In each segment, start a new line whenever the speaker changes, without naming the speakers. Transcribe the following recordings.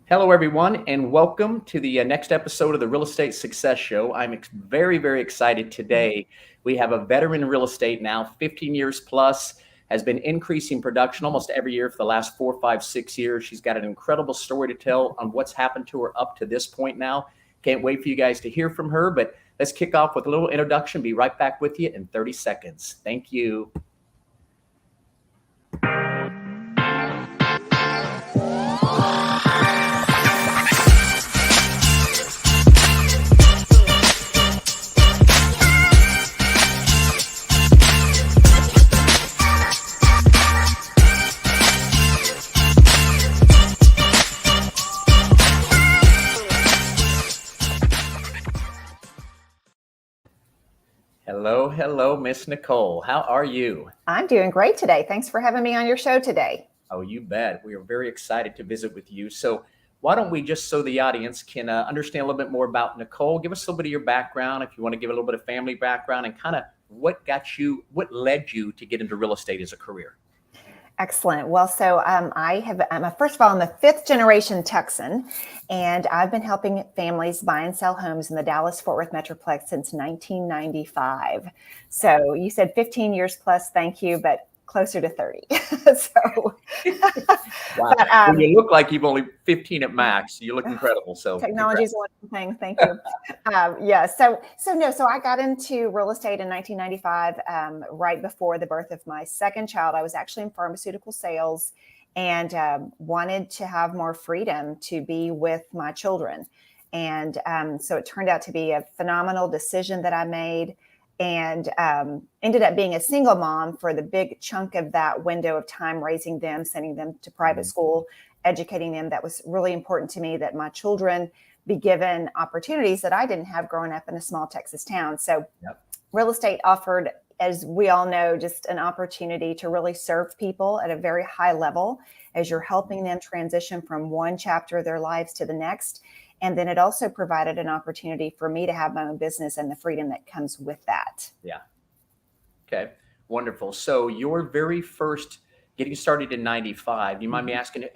Hello, everyone, and welcome to the next episode of the Real Estate Success Show. I'm very, very excited today. We have a veteran in real estate now, 15 years plus, has been increasing production almost every year for the last 4, 5, 6 years. She's got an incredible story to tell on what's happened to her up to this point now. Can't wait for you guys to hear from her, but let's kick off with a little introduction. Be right back with you in 30 seconds. Thank you. Hello, Miss Nicole. How are you?
I'm doing great today. Thanks for having me on your show today.
Oh, you bet. We are very excited to visit with you. So why don't we, just so the audience can understand a little bit more about Nicole, give us a little bit of your background, if you want to give a little bit of family background, and kind of what led you to get into real estate as a career?
Excellent. Well, so first of all, I'm a fifth generation Texan, and I've been helping families buy and sell homes in the Dallas-Fort Worth Metroplex since 1995. So you said 15 years plus, thank you, but closer to 30.
Wow. Well, you look like you've only 15 at max. You look incredible. So
technology is a wonderful thing. Thank you. So I got into real estate in 1995, right before the birth of my second child. I was actually in pharmaceutical sales and wanted to have more freedom to be with my children. And so it turned out to be a phenomenal decision that I made, and ended up being a single mom for the big chunk of that window of time, raising them, sending them to private school, educating them. That was really important to me, that my children be given opportunities that I didn't have growing up in a small Texas town. So real estate offered, as we all know, just an opportunity to really serve people at a very high level as you're helping them transition from one chapter of their lives to the next. And then it also provided an opportunity for me to have my own business and the freedom that comes with that.
Yeah. Okay. Wonderful. So your very first getting started in 95, you mind me asking,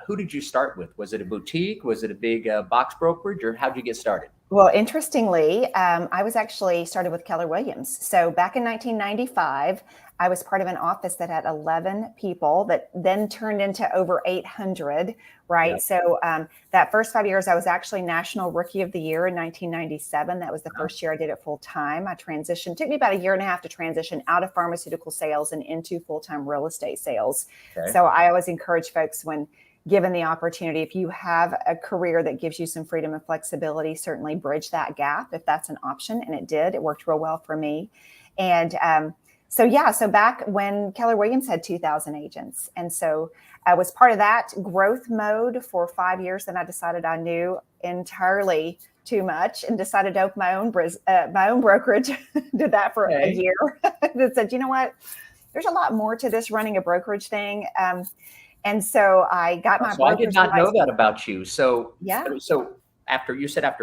who did you start with? Was it a boutique? Was it a big box brokerage, or how'd you get started?
Well, interestingly, I was actually started with Keller Williams. So back in 1995, I was part of an office that had 11 people that then turned into over 800, right?
Yep.
So that first 5 years, I was actually National Rookie of the Year in 1997. That was the first year I did it full time. I transitioned, took me about a year and a half to transition out of pharmaceutical sales and into full-time real estate sales.
Okay.
So I always encourage folks, when given the opportunity, if you have a career that gives you some freedom and flexibility, certainly bridge that gap if that's an option. And it did. It worked real well for me. And so back when Keller Williams had 2,000 agents. And so I was part of that growth mode for 5 years. Then I decided I knew entirely too much and decided to open my own brokerage. Did that for a year. That said, you know what? There's a lot more to this running a brokerage thing. And so I got my brokerage.
I did not know that about you. So
yeah.
So after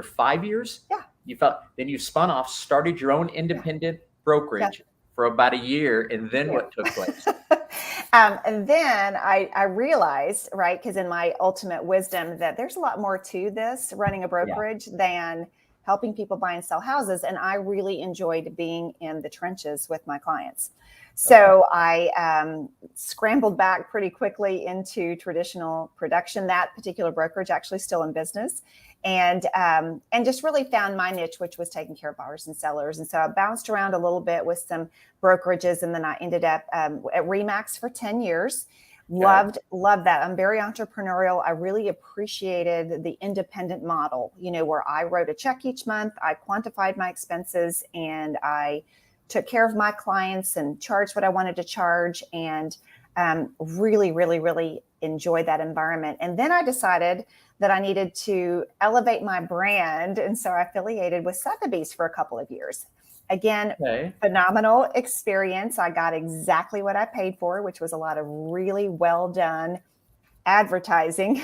5 years, then you spun off, started your own independent brokerage for about a year, and then what took place?
And then I realized, right, because in my ultimate wisdom, that there's a lot more to this running a brokerage than helping people buy and sell houses. And I really enjoyed being in the trenches with my clients. So I scrambled back pretty quickly into traditional production. That particular brokerage actually still in business, and just really found my niche, which was taking care of buyers and sellers. And so I bounced around a little bit with some brokerages, and then I ended up at Remax for 10 years. Loved that. I'm very entrepreneurial. I really appreciated the independent model, where I wrote a check each month, I quantified my expenses, and I took care of my clients and charged what I wanted to charge, and really, really, really enjoyed that environment. And then I decided that I needed to elevate my brand. And so I affiliated with Sotheby's for a couple of years. Again, phenomenal experience. I got exactly what I paid for, which was a lot of really well done advertising.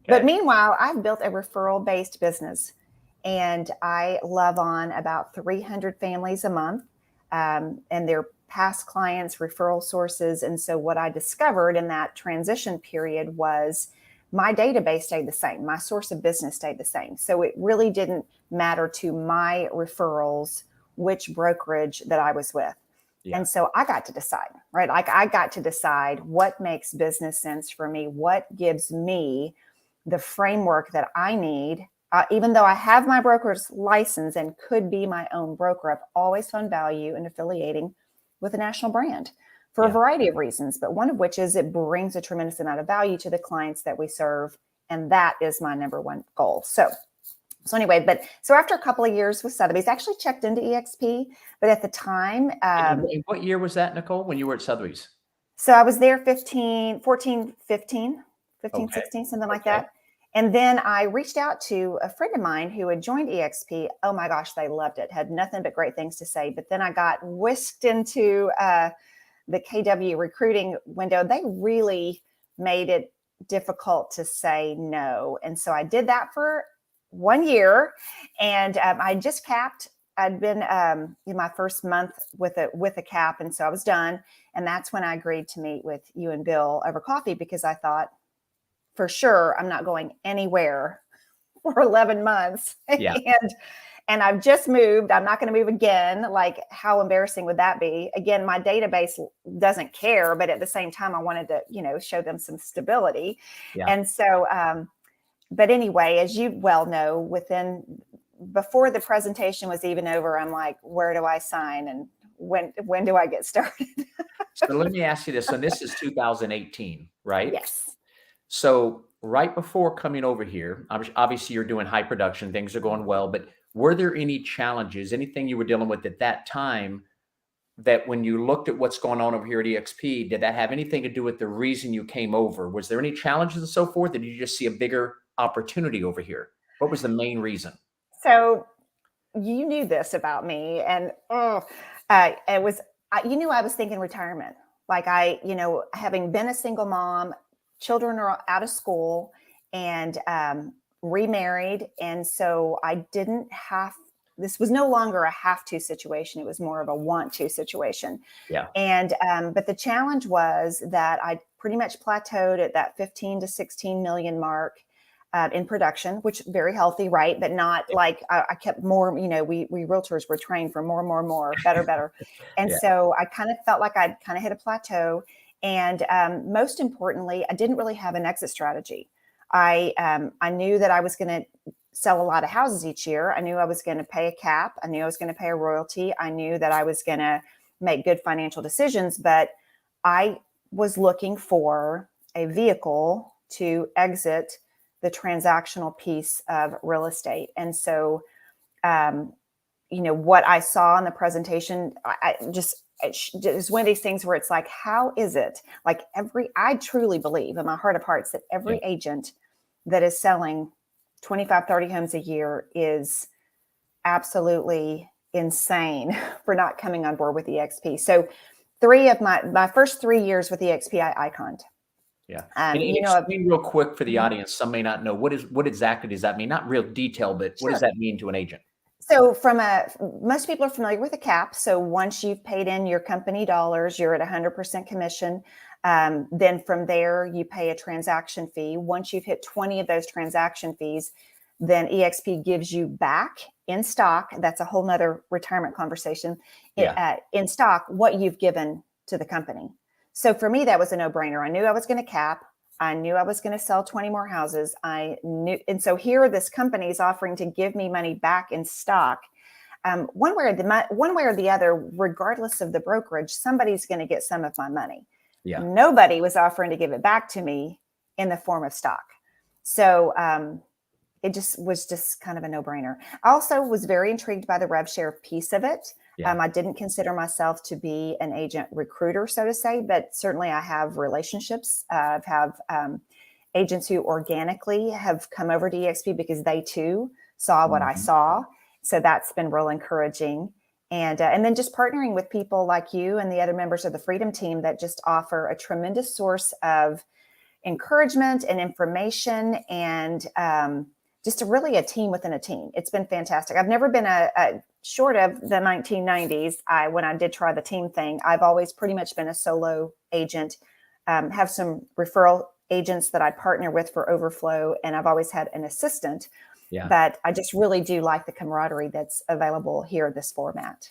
But meanwhile, I've built a referral-based business. And I love on about 300 families a month, and their past clients, referral sources. And so what I discovered in that transition period was my database stayed the same. My source of business stayed the same. So it really didn't matter to my referrals which brokerage that I was with.
Yeah.
And so I got to decide, right? Like I got to decide what makes business sense for me, what gives me the framework that I need. Even though I have my broker's license and could be my own broker, I've always found value in affiliating with a national brand for a variety of reasons, but one of which is it brings a tremendous amount of value to the clients that we serve. And that is my number one goal. So anyway, so after a couple of years with Sotheby's, I actually checked into EXP, but at the time.
And what year was that, Nicole, when you were at Sotheby's?
So I was there 15, 16, something like that. And then I reached out to a friend of mine who had joined EXP. Oh my gosh, they loved it. Had nothing but great things to say. But then I got whisked into the KW recruiting window. They really made it difficult to say no. And so I did that for 1 year, and I just capped. I'd been in my first month with a cap, and so I was done. And that's when I agreed to meet with you and Bill over coffee, because I thought, for sure, I'm not going anywhere for 11 months.
Yeah.
and I've just moved. I'm not going to move again. Like, how embarrassing would that be? Again, my database doesn't care, but at the same time, I wanted to, show them some stability.
Yeah.
And so, but anyway, as you well know, before the presentation was even over, I'm like, where do I sign? And when do I get started?
So let me ask you this. So this is 2018, right?
Yes.
So right before coming over here, obviously you're doing high production, things are going well, but were there any challenges, anything you were dealing with at that time that when you looked at what's going on over here at EXP, did that have anything to do with the reason you came over? Was there any challenges and so forth? Or did you just see a bigger opportunity over here? What was the main reason?
So you knew this about me, and it was, you knew I was thinking retirement. Like having been a single mom, children are out of school, and remarried. And so I didn't this was no longer a have to situation. It was more of a want to situation.
Yeah.
And, but the challenge was that I pretty much plateaued at that 15 to 16 million mark in production, which very healthy, right? But not like I kept more, we realtors were trained for more, better. And so I kind of felt like I'd kind of hit a plateau. And most importantly, I didn't really have an exit strategy. I knew that I was going to sell a lot of houses each year. I knew I was going to pay a cap. I knew I was going to pay a royalty. I knew that I was going to make good financial decisions, but I was looking for a vehicle to exit the transactional piece of real estate. And so, what I saw in the presentation, it's one of these things where it's like, how is it like I truly believe in my heart of hearts that every agent that is selling 25, 30 homes a year is absolutely insane for not coming on board with EXP. So my first 3 years with EXP, I iconed.
Yeah. And explain real quick for the audience. Some may not know what exactly does that mean? Not real detail, but what does that mean to an agent?
So most people are familiar with a cap. So once you've paid in your company dollars, you're at 100% commission. Then from there, you pay a transaction fee. Once you've hit 20 of those transaction fees, then EXP gives you back in stock. That's a whole nother retirement conversation. In stock, what you've given to the company. So for me, that was a no-brainer. I knew I was going to cap. I knew I was going to sell 20 more houses. And so here this company is offering to give me money back in stock. One way or the other, regardless of the brokerage, somebody's going to get some of my money.
Yeah.
Nobody was offering to give it back to me in the form of stock. So it was just kind of a no-brainer. I also was very intrigued by the rev share piece of it. Yeah. I didn't consider myself to be an agent recruiter, so to say, but certainly I have relationships. I have agents who organically have come over to EXP because they too saw what I saw. So that's been real encouraging. And then just partnering with people like you and the other members of the Freedom Team that just offer a tremendous source of encouragement and information, and just really a team within a team. It's been fantastic. I've never been short of the 1990s. When I did try the team thing, I've always pretty much been a solo agent, have some referral agents that I partner with for overflow, and I've always had an assistant.
Yeah.
But I just really do like the camaraderie that's available here in this format.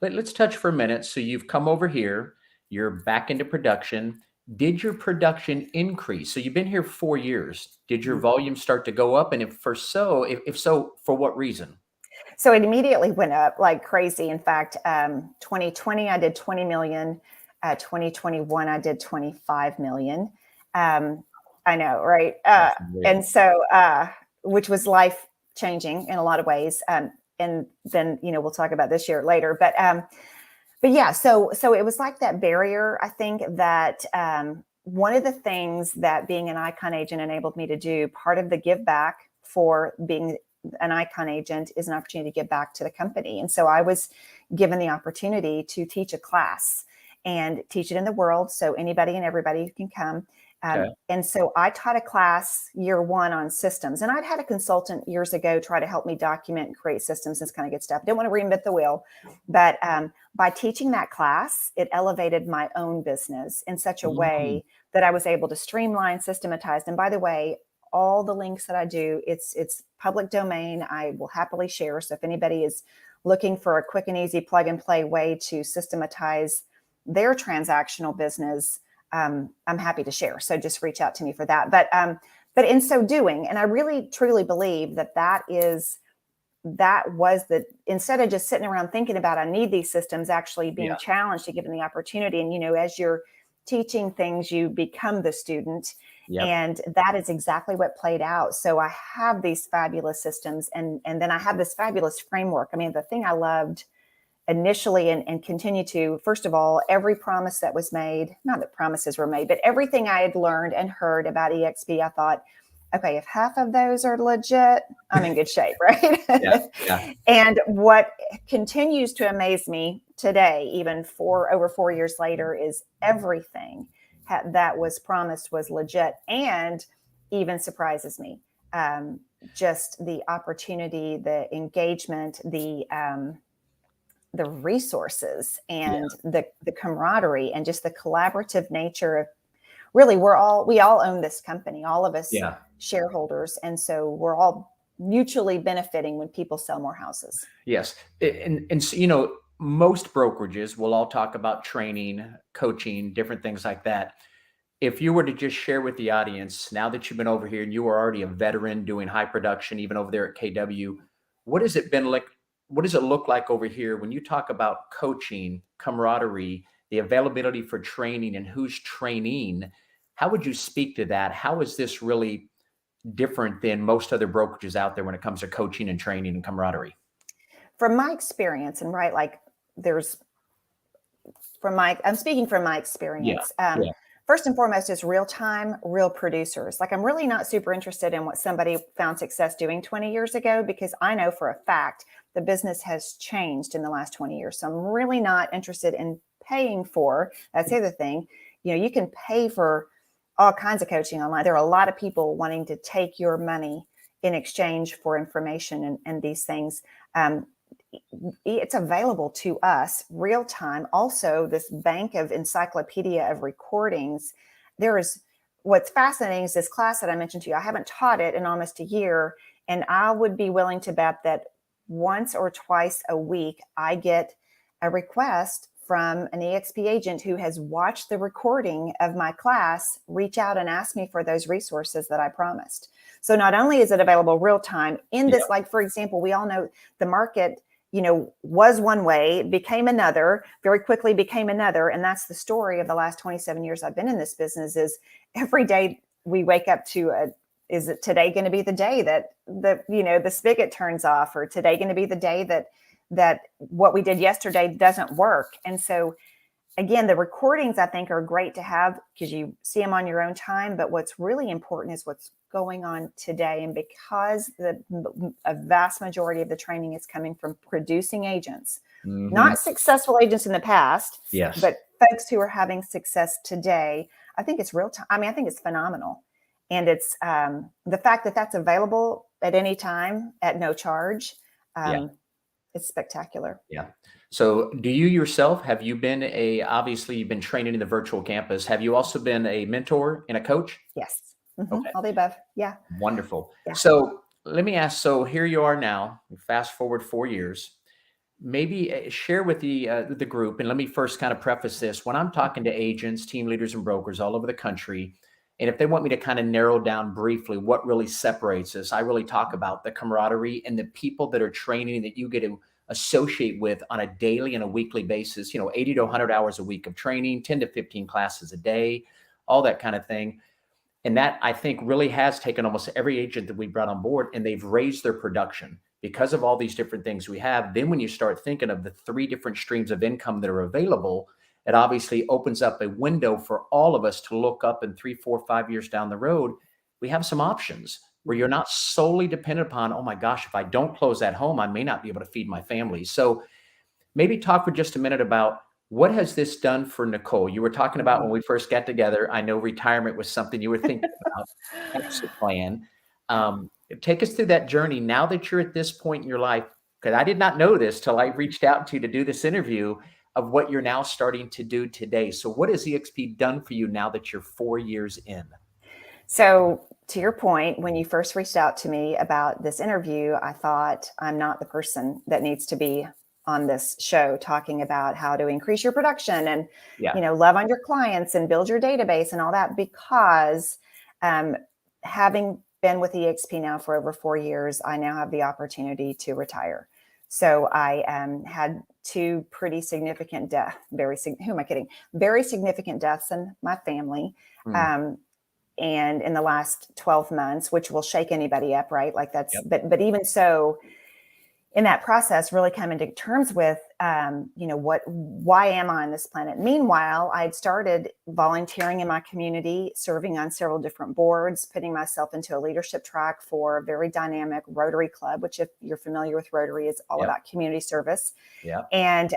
Let's touch for a minute. So you've come over here, you're back into production. Did your production increase? So you've been here 4 years. Did your volume start to go up? And if so, for what reason?
So it immediately went up like crazy. In fact, 2020, I did 20 million. 2021, I did 25 million. I know, right? And so, which was life changing in a lot of ways. And then, we'll talk about this year later, but yeah, so it was like that barrier. I think that one of the things that being an icon agent enabled me to do, part of the give back for being an icon agent, is an opportunity to give back to the company. And so I was given the opportunity to teach a class and teach it in the world, so anybody and everybody can come. And so I taught a class year one on systems, and I'd had a consultant years ago try to help me document and create systems, this kind of good stuff. Didn't want to reinvent the wheel, but by teaching that class, it elevated my own business in such a way that I was able to streamline, systematize. And by the way, all the links that I do, it's public domain. I will happily share. So if anybody is looking for a quick and easy plug and play way to systematize their transactional business, I'm happy to share. So just reach out to me for that. But in so doing, and I really truly believe that was the, instead of just sitting around thinking about, I need these systems, actually being challenged to give them the opportunity. And, as you're teaching things, you become the student. And that is exactly what played out. So I have these fabulous systems, and then I have this fabulous framework. I mean, the thing I loved initially and continue to, first of all, every promise that was made, not that promises were made, but everything I had learned and heard about EXP, I thought, okay, if half of those are legit, I'm in good shape, right? And what continues to amaze me today, even over 4 years later, is everything that was promised was legit, and even surprises me. Just the opportunity, the engagement, the resources, and the camaraderie, and just the collaborative nature of, really, we all own this company, all of us shareholders. And so we're all mutually benefiting when people sell more houses.
Yes. And so, most brokerages will all talk about training, coaching, different things like that. If you were to just share with the audience, now that you've been over here and you were already a veteran doing high production, even over there at KW, what has it been like? What does it look like over here when you talk about coaching, camaraderie, the availability for training, and who's training? How would you speak to that? How is this really different than most other brokerages out there when it comes to coaching and training and camaraderie?
From my experience, and right, like I'm speaking from my experience. First and foremost is real time, real producers. Like, I'm really not super interested in what somebody found success doing 20 years ago, because I know for a fact the business has changed in the last 20 years. So I'm really not interested in paying for, that's the other thing. You can pay for all kinds of coaching online. There are a lot of people wanting to take your money in exchange for information and these things. It's available to us real time. Also, this bank of encyclopedia of recordings. What's fascinating is this class that I mentioned to you. I haven't taught it in almost a year, and I would be willing to bet that once or twice a week, I get a request from an EXP agent who has watched the recording of my class reach out and ask me for those resources that I promised. So not only is it available real time in this, like, for example, we all know the market, was one way, became another, very quickly became another. And that's the story of the last 27 years I've been in this business. Is every day we wake up to is it today going to be the day that the spigot turns off, or today going to be the day that what we did yesterday doesn't work? And so, again, the recordings, I think, are great to have because you see them on your own time. But what's really important is what's going on today. And because a vast majority of the training is coming from producing agents, not successful agents in the past, but folks who are having success today, I think it's real time. I mean, I think it's phenomenal. And it's the fact that that's available at any time at no charge. it's spectacular.
Yeah. So do you yourself, have you been obviously you've been training in the virtual campus. Have you also been a mentor and a coach?
Yes.
Okay.
All the above. Yeah.
Wonderful.
Yeah.
So let me ask, so here you are now, fast forward 4 years, maybe share with the group, and let me first kind of preface this. When I'm talking to agents, team leaders, and brokers all over the country, and if they want me to kind of narrow down briefly what really separates us, I really talk about the camaraderie and the people that are training that you get to associate with on a daily and a weekly basis, 80 to 100 hours a week of training, 10 to 15 classes a day, all that kind of thing. And that, I think, really has taken almost every agent that we brought on board, and they've raised their production because of all these different things we have. Then when you start thinking of the 3 different streams of income that are available, it obviously opens up a window for all of us to look up in 3, 4, 5 years down the road. We have some options where you're not solely dependent upon, oh my gosh, if I don't close that home, I may not be able to feed my family. So maybe talk for just a minute about what has this done for Nicole? You were talking about when we first got together, I know retirement was something you were thinking about, exit plan. Take us through that journey now that you're at this point in your life, because I did not know this till I reached out to you to do this interview, of what you're now starting to do today. So what has EXP done for you now that you're 4 years in?
So to your point, when you first reached out to me about this interview, I thought, I'm not the person that needs to be on this show talking about how to increase your production and, love on your clients and build your database and all that, because having been with EXP now for over 4 years, I now have the opportunity to retire. So I had 2 pretty significant very significant deaths in my family. And in the last 12 months, which will shake anybody up, right? Like that's, but even so, in that process, really coming to terms with, why am I on this planet? Meanwhile, I'd started volunteering in my community, serving on several different boards, putting myself into a leadership track for a very dynamic Rotary Club, which, if you're familiar with Rotary, is all about community service. And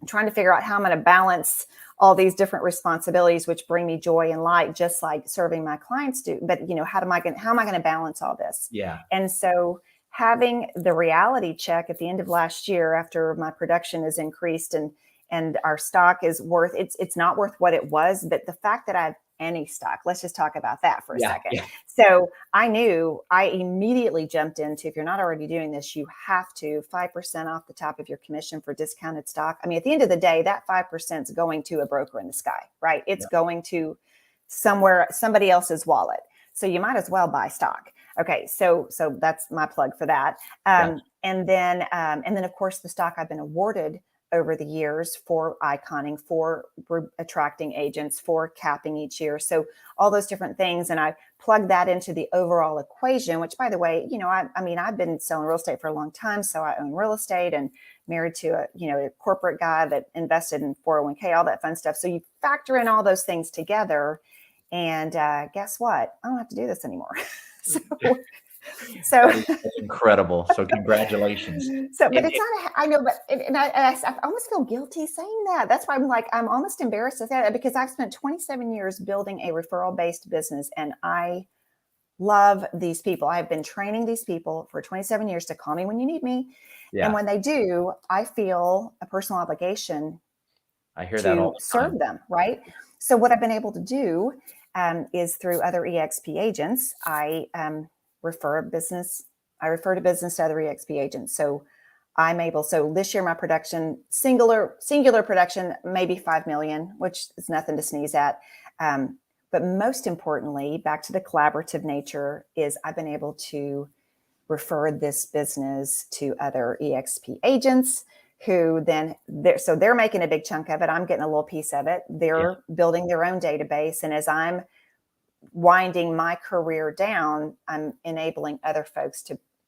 trying to figure out how I'm going to balance all these different responsibilities, which bring me joy and light, just like serving my clients do. But, how am I going to balance all this? And so having the reality check at the end of last year, after my production is increased and our stock is worth, it's not worth what it was, but the fact that I have any stock, let's just talk about that for a second. So I immediately jumped into, if you're not already doing this, you have to 5% off the top of your commission for discounted stock. I mean, at the end of the day, that 5% is going to a broker in the sky, right? It's going to somebody else's wallet. So you might as well buy stock. Okay. So that's my plug for that. And then of course the stock I've been awarded over the years for iconing, for attracting agents, for capping each year. So all those different things. And I plug that into the overall equation, which, by the way, I've been selling real estate for a long time. So I own real estate and married to a corporate guy that invested in 401k, all that fun stuff. So you factor in all those things together, and guess what? I don't have to do this anymore. So
that's incredible. So congratulations.
But it's not, I know, but I almost feel guilty saying that. That's why I'm almost embarrassed to say that, because I've spent 27 years building a referral-based business, and I love these people. I've been training these people for 27 years to call me when you need me. And when they do, I feel a personal obligation to serve them, right? So what I've been able to do is, through other EXP agents, I refer to business to other EXP agents. So so this year my production, singular production, maybe 5 million, which is nothing to sneeze at. But most importantly, back to the collaborative nature, is I've been able to refer this business to other EXP agents who then they're making a big chunk of it. I'm getting a little piece of it. They're building their own database. And as I'm winding my career down, I'm enabling other folks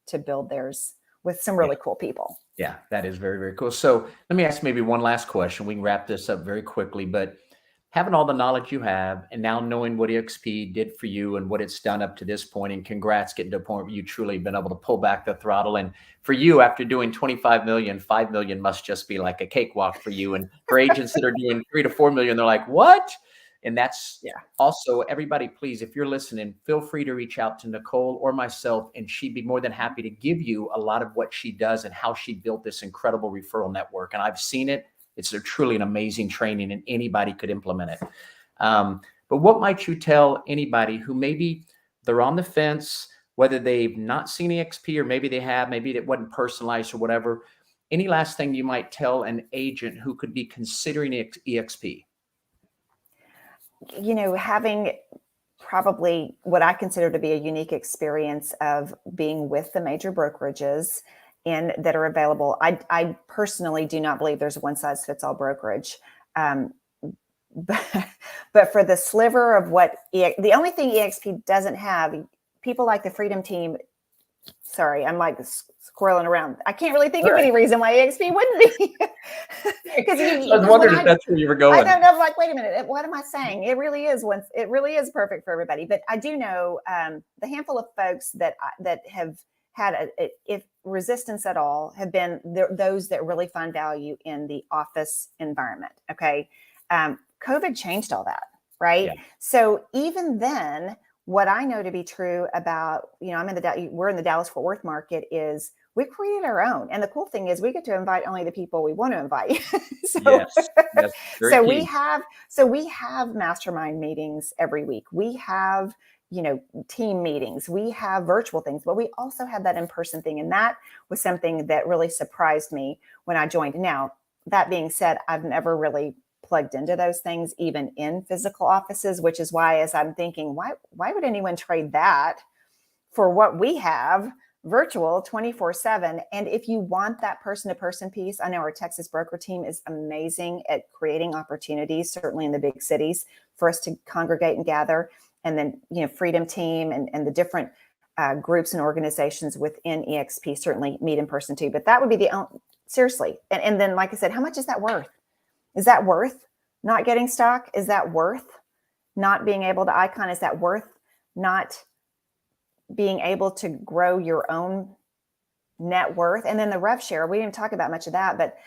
to build theirs with some really cool people.
Yeah, that is very, very cool. So let me ask maybe one last question. We can wrap this up very quickly, but having all the knowledge you have, and now knowing what EXP did for you and what it's done up to this point, and congrats, getting to a point where you truly been able to pull back the throttle. And for you, after doing 25 million, 5 million must just be like a cakewalk for you. And for agents that are doing 3 to 4 million, they're like, what? And that's
Yeah.
also, everybody, please, if you're listening, feel free to reach out to Nicole or myself, and she'd be more than happy to give you a lot of what she does and how she built this incredible referral network. And I've seen it. It's truly an amazing training, and anybody could implement it. But what might you tell anybody who maybe they're on the fence, whether they've not seen EXP or maybe they have, maybe it wasn't personalized or whatever? Any last thing you might tell an agent who could be considering EXP?
Having probably what I consider to be a unique experience of being with the major brokerages and that are available. I personally do not believe there's a one size fits all brokerage. But for the sliver of the only thing EXP doesn't have, people like the Freedom Team. Sorry, I'm like squirreling around. I can't really think of any reason why EXP wouldn't be.
Because I was wondering if that's where you were going.
I don't know. Like, wait a minute. What am I saying? It really is perfect for everybody. But I do know the handful of folks that have had if resistance at all have been those that really find value in the office environment. Okay. COVID changed all that, right? Yeah. So even then, what I know to be true about, we're in the Dallas-Fort Worth market is we created our own. And the cool thing is we get to invite only the people we want to invite. So we have mastermind meetings every week. We have, team meetings, we have virtual things, but we also have that in-person thing. And that was something that really surprised me when I joined. Now, that being said, I've never really plugged into those things, even in physical offices, which is why, as I'm thinking, why would anyone trade that for what we have virtual 24/7? And if you want that person-to-person piece, I know our Texas broker team is amazing at creating opportunities, certainly in the big cities, for us to congregate and gather. And then, Freedom Team and the different groups and organizations within EXP certainly meet in person too. But that would be seriously. And then, like I said, how much is that worth? Is that worth not getting stock? Is that worth not being able to icon? Is that worth not being able to grow your own net worth? And then the rev share, we didn't talk about much of that, but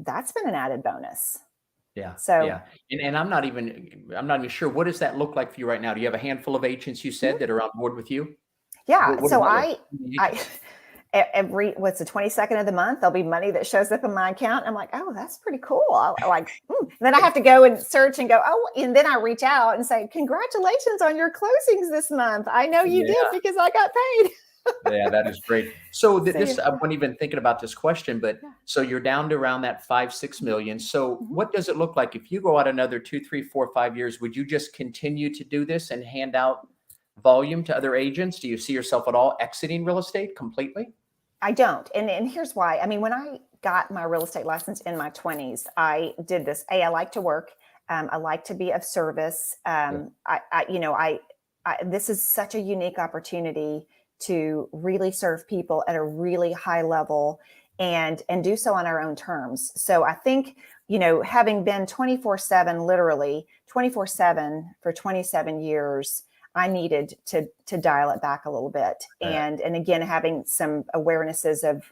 that's been an added bonus.
Yeah. So yeah. And I'm not even sure. What does that look like for you right now? Do you have a handful of agents you said that are on board with you?
Yeah. So what's the 22nd of the month, there'll be money that shows up in my account. I'm like, oh, that's pretty cool. Then I have to go and search and go, and then I reach out and say, congratulations on your closings this month. I know you did because I got paid.
Yeah, that is great. So I wasn't even thinking about this question, but so you're down to around that 5-6 million. So what does it look like if you go out another 2, 3, 4, 5 years? Would you just continue to do this and hand out volume to other agents? Do you see yourself at all exiting real estate completely?
I don't. And here's why. I mean, when I got my real estate license in my 20s, I did this. I like to work. I like to be of service. This is such a unique opportunity to really serve people at a really high level and do so on our own terms. So I think, having been 24/7, literally 24/7 for 27 years, I needed to dial it back a little bit. And again, having some awarenesses of,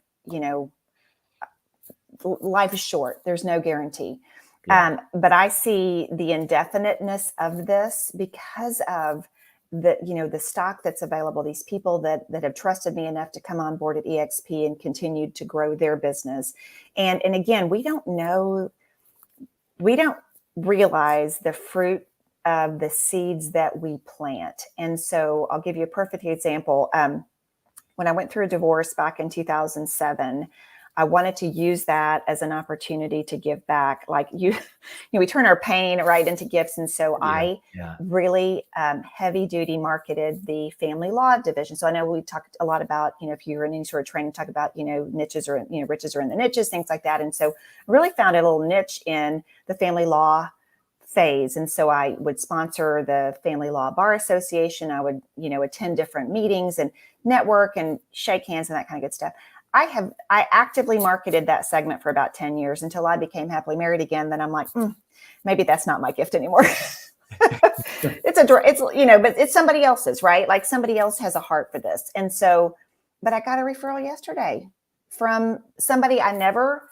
life is short. There's no guarantee. Yeah. But I see the indefiniteness of this because of the stock that's available, these people that have trusted me enough to come on board at EXP and continued to grow their business. And again, we don't realize the fruit of the seeds that we plant. And so I'll give you a perfect example. When I went through a divorce back in 2007, I wanted to use that as an opportunity to give back. Like we turn our pain right into gifts. And so I really heavy duty marketed the family law division. So I know we talked a lot about, if you're in any sort of training, talk about, niches or, riches are in the niches, things like that. And so I really found a little niche in the family law phase. And so I would sponsor the Family Law Bar Association. I would, attend different meetings and network and shake hands and that kind of good stuff. I actively marketed that segment for about 10 years until I became happily married again. Then I'm like, maybe that's not my gift anymore. but it's somebody else's, right? Like somebody else has a heart for this. And so, but I got a referral yesterday from somebody I never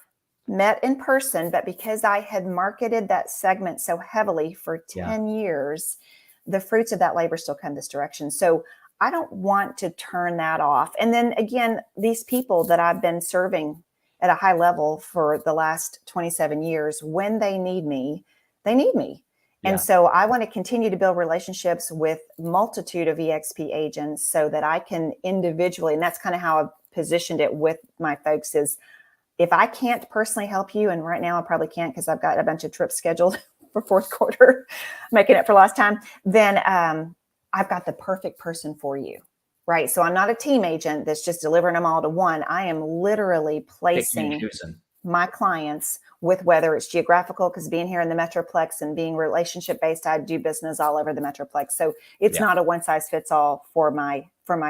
met in person, but because I had marketed that segment so heavily for 10 years, the fruits of that labor still come this direction. So I don't want to turn that off. And then again, these people that I've been serving at a high level for the last 27 years, when they need me, they need me. And so I want to continue to build relationships with multitude of EXP agents so that I can individually, and that's kind of how I've positioned it with my folks, is if I can't personally help you, and right now I probably can't because I've got a bunch of trips scheduled for fourth quarter, making it for lost time, then I've got the perfect person for you, right? So I'm not a team agent that's just delivering them all to one. I am literally placing my clients with, whether it's geographical, because being here in the Metroplex and being relationship based, I do business all over the Metroplex. So it's not a one size fits all for my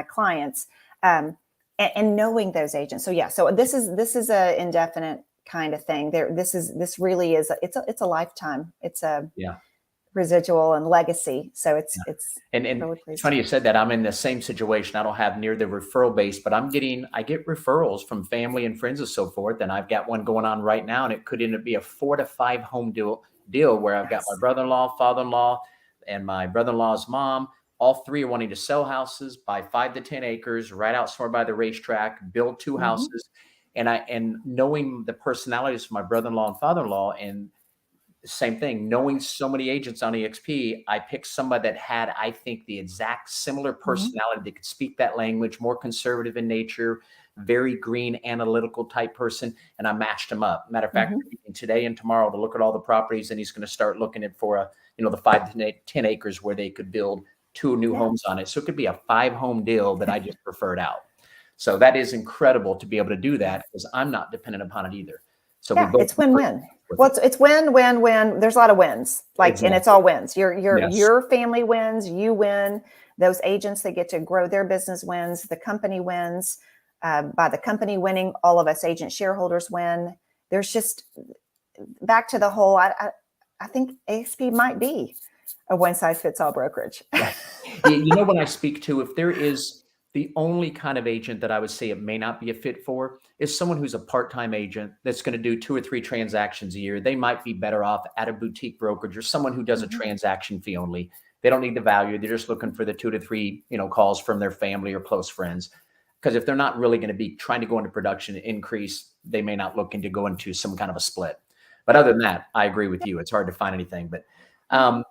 clients. And knowing those agents. So so this is a indefinite kind of thing. This really is, it's a lifetime. It's a residual and legacy. So it's really
it's funny you said that. I'm in the same situation. I don't have near the referral base, but I get referrals from family and friends and so forth. And I've got one going on right now, and it could end up be a 4 to 5 home deal where I've got my brother-in-law, father-in-law, and my brother-in-law's mom. All 3 are wanting to sell houses, buy 5 to 10 acres right out somewhere by the racetrack, build 2 houses. And knowing the personalities of my brother-in-law and father-in-law, and same thing, knowing so many agents on EXP, I picked somebody that had, I think, the exact similar personality that could speak that language, more conservative in nature, very green, analytical type person. And I matched him up. Matter of fact, today and tomorrow to look at all the properties, and he's going to start looking at for the 5 to 10 acres where they could build 2 new homes on it. So it could be a 5-home deal that I just preferred out. So that is incredible to be able to do that, because I'm not dependent upon it either. So
it's win-win. Well, it's win, win, win. There's a lot of wins, and it's all wins. Your family wins, you win. Those agents that get to grow their business wins. The company wins. By the company winning, all of us agent shareholders win. There's just, back to the whole, I think EXP might be a one-size-fits-all brokerage.
When I speak to, if there is, the only kind of agent that I would say it may not be a fit for is someone who's a part-time agent that's going to do 2 or 3 transactions a year. They might be better off at a boutique brokerage, or someone who does a transaction fee only. They don't need the value. They're just looking for the 2 to 3, calls from their family or close friends. Because if they're not really going to be trying to go into production and increase, they may not look into go into some kind of a split. But other than that, I agree with you. It's hard to find anything. But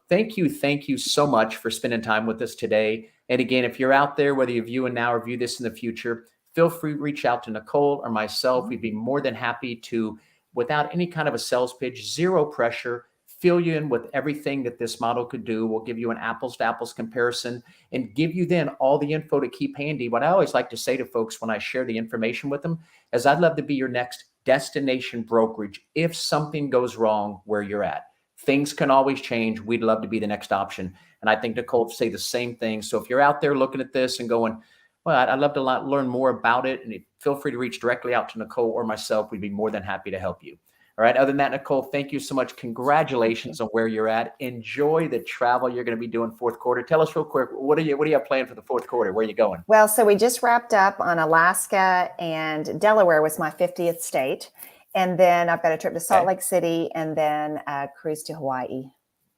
thank you so much for spending time with us today. And again, if you're out there, whether you view it now or view this in the future, feel free to reach out to Nicole or myself. We'd be more than happy to, without any kind of a sales pitch, zero pressure, fill you in with everything that this model could do. We'll give you an apples to apples comparison and give you then all the info to keep handy. What I always like to say to folks when I share the information with them is, I'd love to be your next destination brokerage if something goes wrong where you're at. Things can always change. We'd love to be the next option. And I think Nicole would say the same thing. So if you're out there looking at this and going, well, I'd love to learn more about it, and feel free to reach directly out to Nicole or myself. We'd be more than happy to help you. All right. Other than that, Nicole, thank you so much. Congratulations on where you're at. Enjoy the travel you're going to be doing fourth quarter. Tell us real quick, what do you have planned for the fourth quarter? Where are you going?
Well, so we just wrapped up on Alaska, and Delaware was my 50th state. And then I've got a trip to Salt Lake City, and then a cruise to Hawaii.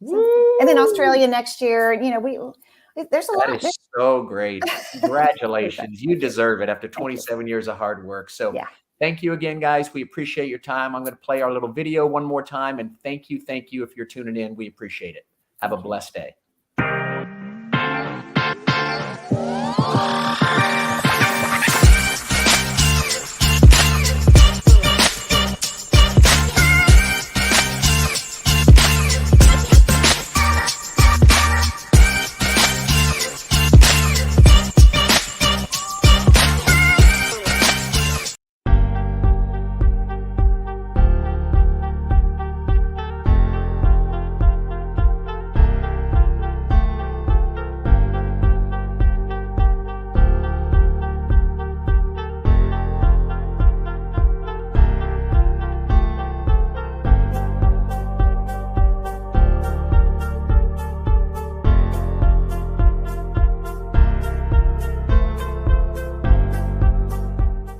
So, and then Australia next year. There's a lot.
That is so great. Congratulations. You deserve it after 27 years of hard work. So thank you again, guys. We appreciate your time. I'm going to play our little video one more time. And thank you if you're tuning in. We appreciate it. Have a blessed day.